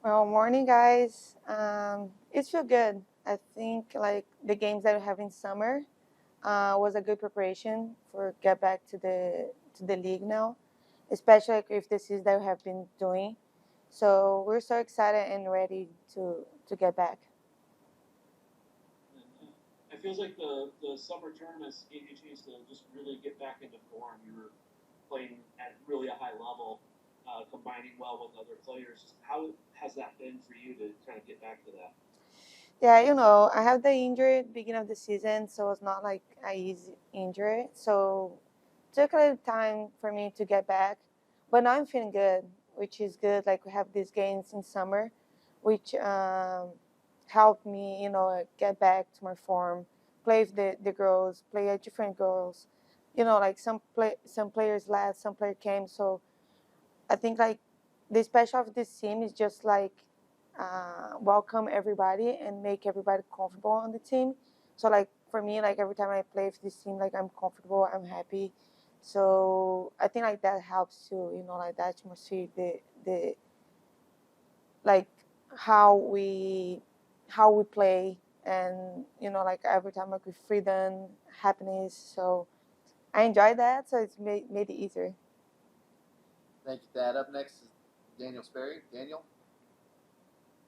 Well, morning, guys. It feel good. I think like the games that we have in summer was a good preparation for get back to the league now, especially like, with the season that we have been doing. So we're so excited and ready to get back. And it feels like the summer tournaments gave you a chance to just really get back into form. You were playing at really a high level, combining well with other players. How has that been for you to kind of get back to that? Yeah, I have the injury at the beginning of the season, so it's not like a easy injury. So took a little time for me to get back, but now I'm feeling good, which is good. Like we have these games in summer, which helped me, get back to my form, play with the girls, play at different girls. Like some players left, some player came. So I think like the special of this team is just like welcome everybody and make everybody comfortable on the team. So like for me, like every time I play with this team, like I'm comfortable, I'm happy. So I think like that helps too. Like that atmosphere, the like how we how we play, and like every time like with freedom, happiness. So I enjoy that. So it's made it easier. Thank you, Thad. Up next is Daniel Sperry. Daniel?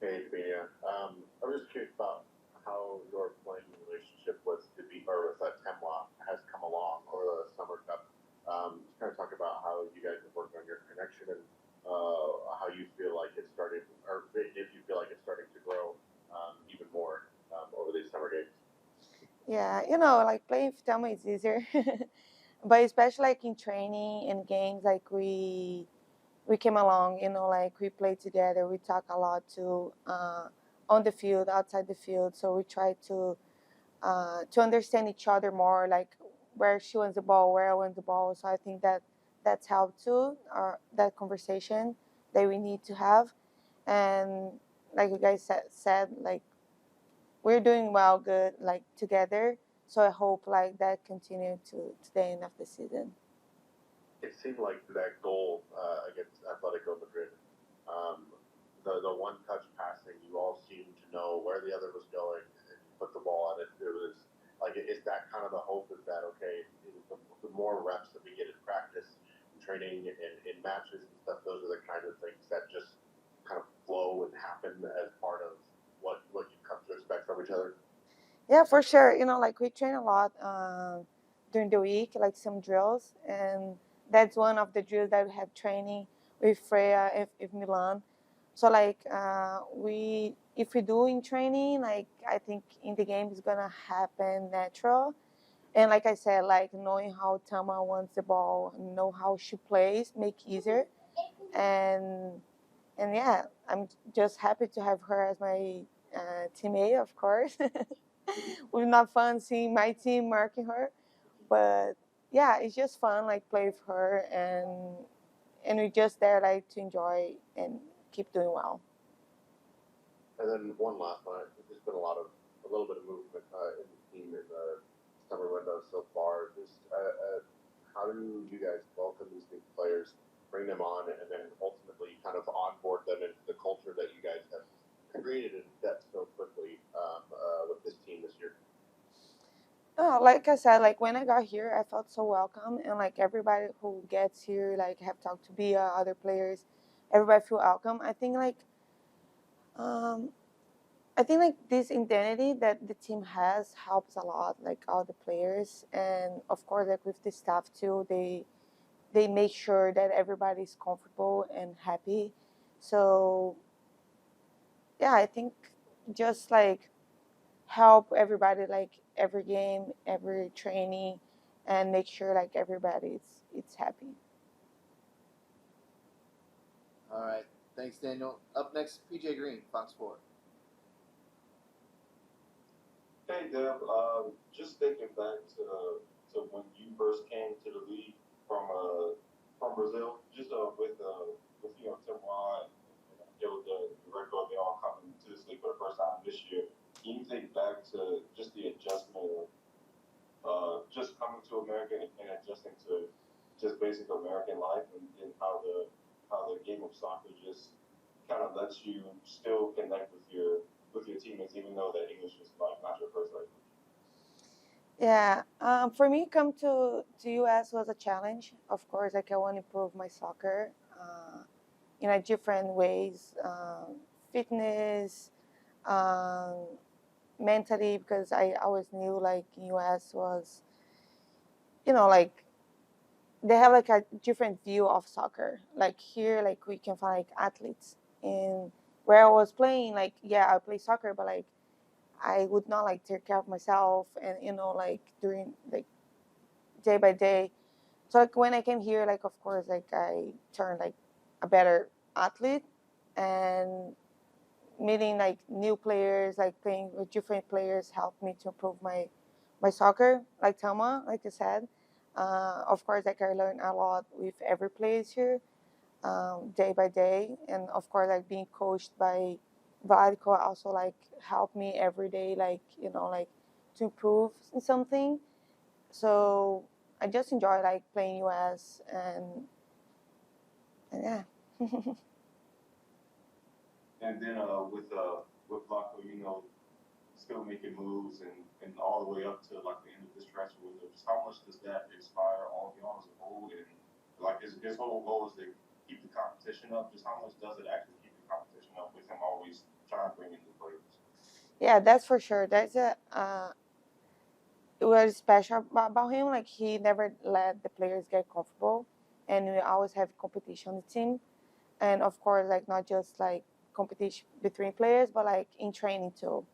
Hey, Debinha. I was just curious about how your playing relationship with Temwa has come along over the Summer Cup. Just kind of talk about how you guys have worked on your connection and how you feel like it's started, or if you feel like it's starting to grow even more over these summer games. Yeah, like playing with Thelma is easier, but especially like in training and games, like we came along. Like we played together. We talk a lot too, on the field, outside the field. So we try to understand each other more, like where she wants the ball, where I want the ball. So I think that's helped too, or that conversation that we need to have. And like you guys said, like we're doing well, good, like together. So I hope like that continue to the end of the season. It seemed like that goal against Atletico Madrid, um, the one touch passing, you all seemed to know where the other was going, and you put the ball on it. It was like, is that kind of the hope? Is that okay? The more reps that we get in practice, in training, in matches and stuff, those are the kind of things that just kind of flow and happen as part of what you come to expect from each other. Yeah, for sure. Like we train a lot during the week, like some drills, and that's one of the drills that we have training with Freya if Milan. So like we if we do in training, like I think in the game is gonna happen natural. And like I said, like knowing how Tama wants the ball, know how she plays, make easier. And and yeah, I'm just happy to have her as my teammate, of course. We're not fun seeing my team marking her, but yeah, it's just fun like play with her, and we're just there like to enjoy and keep doing well. And then one last one. There's been a little bit of movement in the team in the summer window so far. Just how do you guys welcome these new players, bring them on, and then ultimately kind of onboard them into the culture that you guys have created in depth so quickly with this team this year? Oh, like I said, like when I got here, I felt so welcome, and like everybody who gets here, like have talked to Bia, other players, everybody feel welcome. Um, I think like this identity that the team has helps a lot, like all the players, and of course like with the staff too. They make sure that everybody's comfortable and happy. So yeah, I think just like help everybody like every game, every training, and make sure like everybody's it's happy. All right. Thanks, Daniel. Up next, PJ Green, Fox 4. Hey Deb, just thinking back to when you first came to the league from Brazil, just with Tim Rod and the record they all coming to this league for the first time this year. Can you think back to just the adjustment of just coming to America and adjusting to just basic American life and how the game of soccer just kind of lets you still connect with your teammates, even though that English is like not your first language? Yeah, for me, come to US was a challenge. Of course, like I want to improve my soccer in a different ways, fitness, um, mentally, because I always knew like US was, like they have like a different view of soccer. Like here, like we can find like athletes, and where I was playing, like yeah, I play soccer, but like I would not like take care of myself, and like during like day by day. So like when I came here, like of course, like I turned like a better athlete, and meeting like new players, like playing with different players, helped me to improve my soccer. Like Thelma, like I said, of course, like I learned a lot with every place here, day by day, and of course, like being coached by Vlatko also like helped me every day, like like to improve in something. So I just enjoy like playing US, and yeah. And then with Vlatko, still making moves and all the way up to like the end of this transfer window. Just how much does that inspire all of y'all as a whole? And like his whole goal is to keep the competition up. Just how much does it actually keep the competition up with him always trying to bring in new players? Yeah, that's for sure. That's a it was special about him. Like he never let the players get comfortable, and we always have competition on the team. And of course, like not just like competition between players, but like in training too.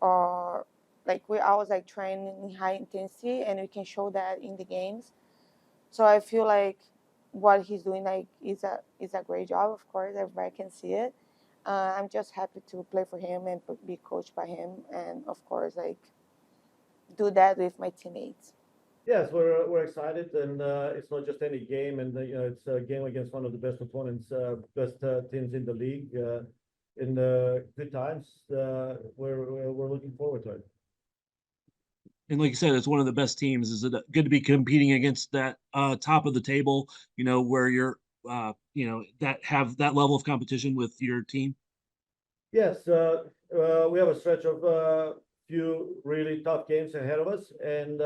Or like we always like train in high intensity, and we can show that in the games. So I feel like what he's doing like is a great job. Of course, everybody can see it. I'm just happy to play for him and be coached by him, and of course like do that with my teammates. Yes, we're excited, and it's not just any game, and it's a game against one of the best opponents, best teams in the league. In good times, we're looking forward to it. And like you said, it's one of the best teams. Is it good to be competing against that top of the table? Where you're, that have that level of competition with your team. Yes, we have a stretch of few really tough games ahead of us, and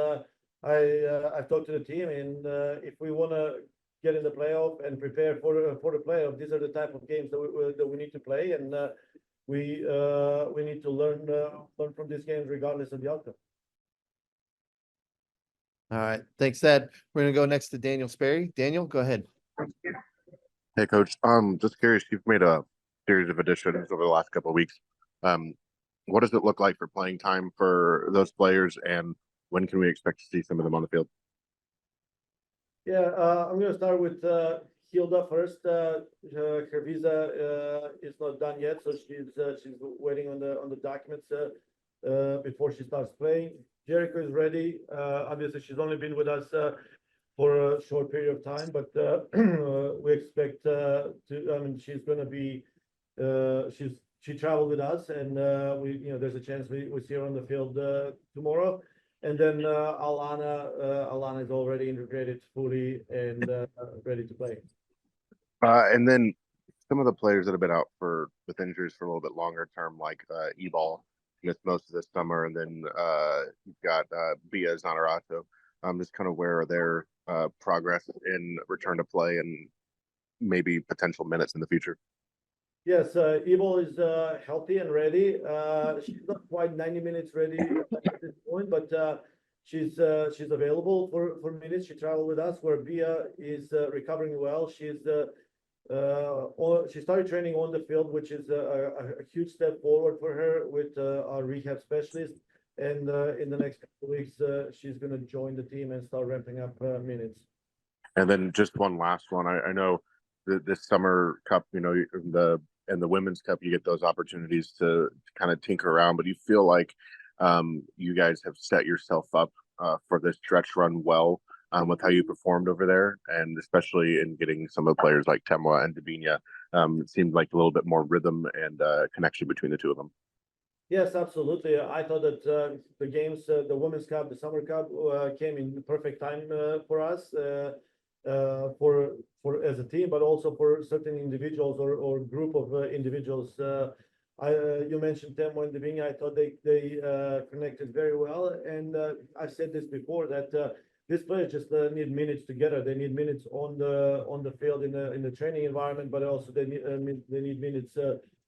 I've talked to the team, and if we want to get in the playoff and prepare for the playoff, these are the type of games that we need to play, and we need to learn from these games regardless of the outcome. All right. Thanks, Ed. We're going to go next to Daniel Sperry. Daniel, go ahead. Hey, Coach. Just curious. You've made a series of additions over the last couple of weeks. What does it look like for playing time for those players, and when can we expect to see some of them on the field? Yeah, I'm going to start with Hilda first. Her visa is not done yet, so she's waiting on the documents before she starts playing. Jericho is ready. Obviously, she's only been with us for a short period of time, but we expect to. I mean, she's going to be. She traveled with us, and there's a chance we see her on the field tomorrow. And then Alana is already integrated fully and ready to play. And then some of the players that have been out with injuries for a little bit longer term, like Ebal, missed most of this summer, and then you've got Bia Zanerato. Just kind of where are their progress in return to play and maybe potential minutes in the future? Yes, Ebal is healthy and ready. She's not quite 90 minutes ready at this point, but she's available for minutes. She traveled with us. Where Bia is recovering well. She started training on the field, which is a huge step forward for her with our rehab specialist. And in the next couple of weeks, she's going to join the team and start ramping up minutes. And then just one last one. I know this summer cup, the Women's Cup, you get those opportunities to kind of tinker around. But you feel like you guys have set yourself up for this stretch run well with how you performed over there, and especially in getting some of the players like Temwa and Debinha. It seemed like a little bit more rhythm and connection between the two of them. Yes, absolutely. I thought that the games, the Women's Cup, the Summer Cup, came in the perfect time for us. for as a team, but also for certain individuals or group of individuals. You mentioned Temo and Debinha. I thought they connected very well, and I've said this before that these players just need minutes together. They need minutes on the field in the training environment, but also they need minutes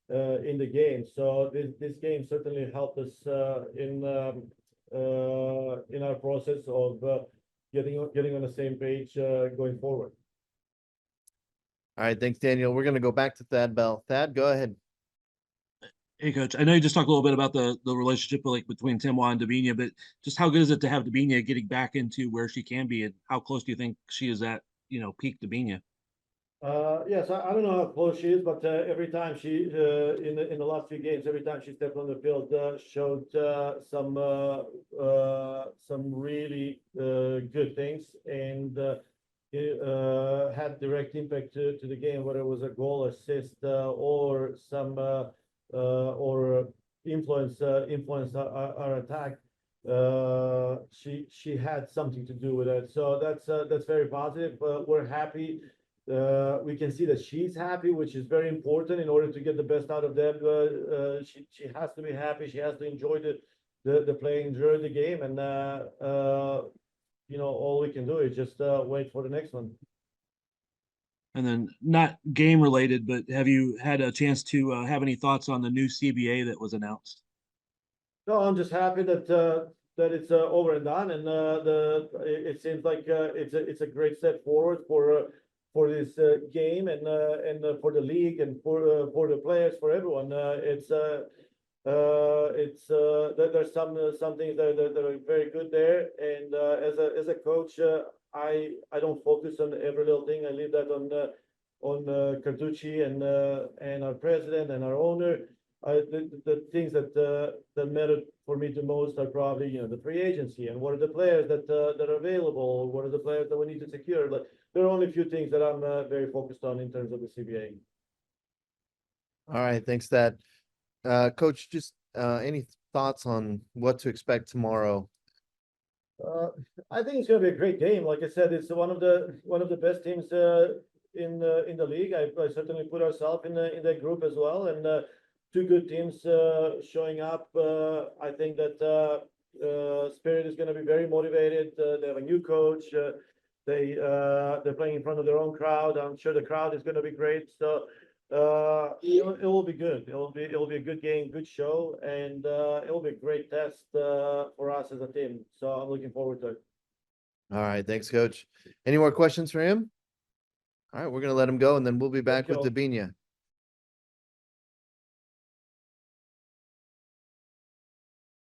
in the game. So this game certainly helped us in our process of getting on the same page going forward. All right, thanks, Daniel. We're gonna go back to Thad Bell. Thad, go ahead. Hey, Coach. I know you just talked a little bit about the relationship like between Timoa and Debinha, but just how good is it to have Debinha getting back into where she can be, and how close do you think she is at, peak Debinha? Yes, I don't know how close she is, but every time she in the last few games, every time she stepped on the field, showed some really good things, and had direct impact to the game, whether it was a goal, assist, or some or influence our attack. She had something to do with it, so that's very positive. We're happy. We can see that she's happy, which is very important in order to get the best out of them. She has to be happy. She has to enjoy the playing, enjoy the game, and all we can do is just wait for the next one. And then not game related, but have you had a chance to have any thoughts on the new CBA that was announced? No, I'm just happy that it's over and done, and it seems like it's a great step forward for this game and for the league and for the players, for everyone. There's some things that are very good there, and as a coach, I don't focus on every little thing. I leave that on Carducci and our president and our owner. The things that matter for me the most are probably the free agency and what are the players that are available, what are the players that we need to secure. But there are only a few things that I'm very focused on in terms of the CBA. All right, thanks, Thad. Coach, just any thoughts on what to expect tomorrow? I think it's going to be a great game. Like I said, it's one of the best teams in the league. I certainly put ourselves in that group as well, and two good teams showing up. I think that Spirit is going to be very motivated. They have a new coach. They're playing in front of their own crowd. I'm sure the crowd is going to be great. So it will be good. It will be a good game, good show, and it will be a great test for us as a team. So I'm looking forward to it. All right, thanks, Coach. Any more questions for him? All right, we're gonna let him go, and then we'll be back with go. Debinha.